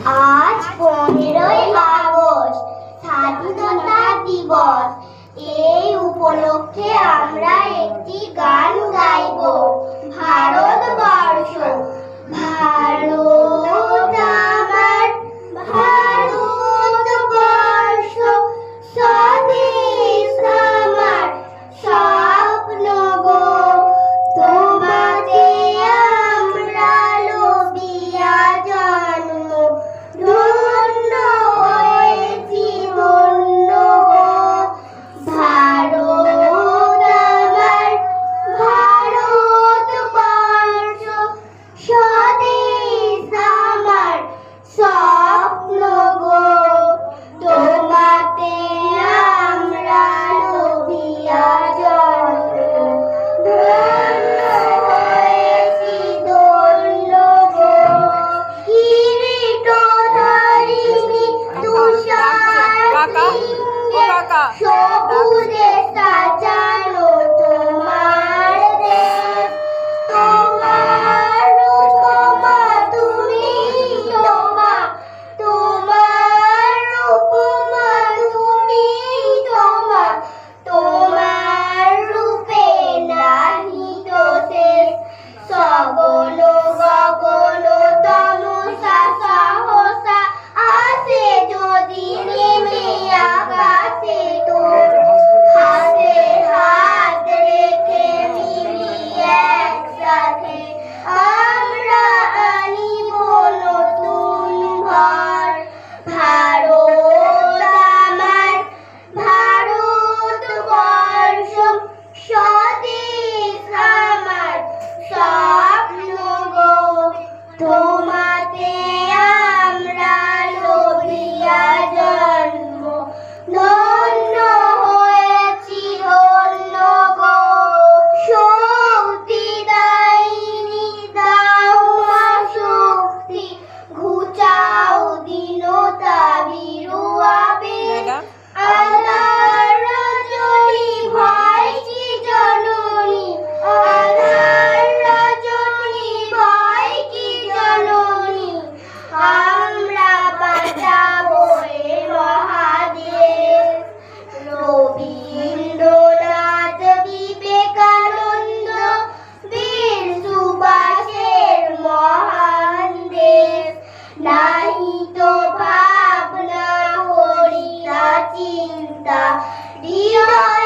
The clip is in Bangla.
আজ 15ই আগস্ট স্বাধীনতা দিবস। এই উপলক্ষে আমরা একটি গান গাইব। ভারতবর্ষ ভারত আমার ভারতবর্ষ, স্বদেশ আমার স্বপ্ন গো। তোমাতে আমরা লবিয়া জন্ম, ধন্য হয়েছি ধন্য গো। ভারত আমার ভারতবর্ষ, স্বদেশ আমার স্বপ্ন গো। তোমাতে আমরা লবিয়া জন্ম, ধন্য হয়েছি ধন্য গো। কিরীটধারিণী তুষার সিংহে সবুজে সাজানো তোমার দেশ। তোমার উপমা তুমি তোমা, তোমার উপমা তুমি তোমা, তোমার রূপে নাহিত শেষ। সগল গগন তমসা সহসা আসে যদি নেমে আকাশে, তো হাতে হাত রেখে মিলি একসাথে আমরা আনিব নতুন ভর। ভারত আমার ভারতবর্ষ, স্বদেশ আমার স্বপ্ন গো। তোমাতে আমরা লবিয়া জন্ম, ধন্য হয়েছি ধন্য গো। শক্তি দায়িনী দাও মা শক্তি, ঘুচাও দীনতা ভীরু আবেগ। আধার রজনী ভয় কি জননী, আধার রজনী ভয় কি জননী। আমরা বাঁচাবো এ মহাদেশ। রবীন্দ্রনাথ বিবেকানন্দ বীর সুভাষের মহান দেশ। নাহিত ভাবনা করিয়া চিন্তা, হৃদয়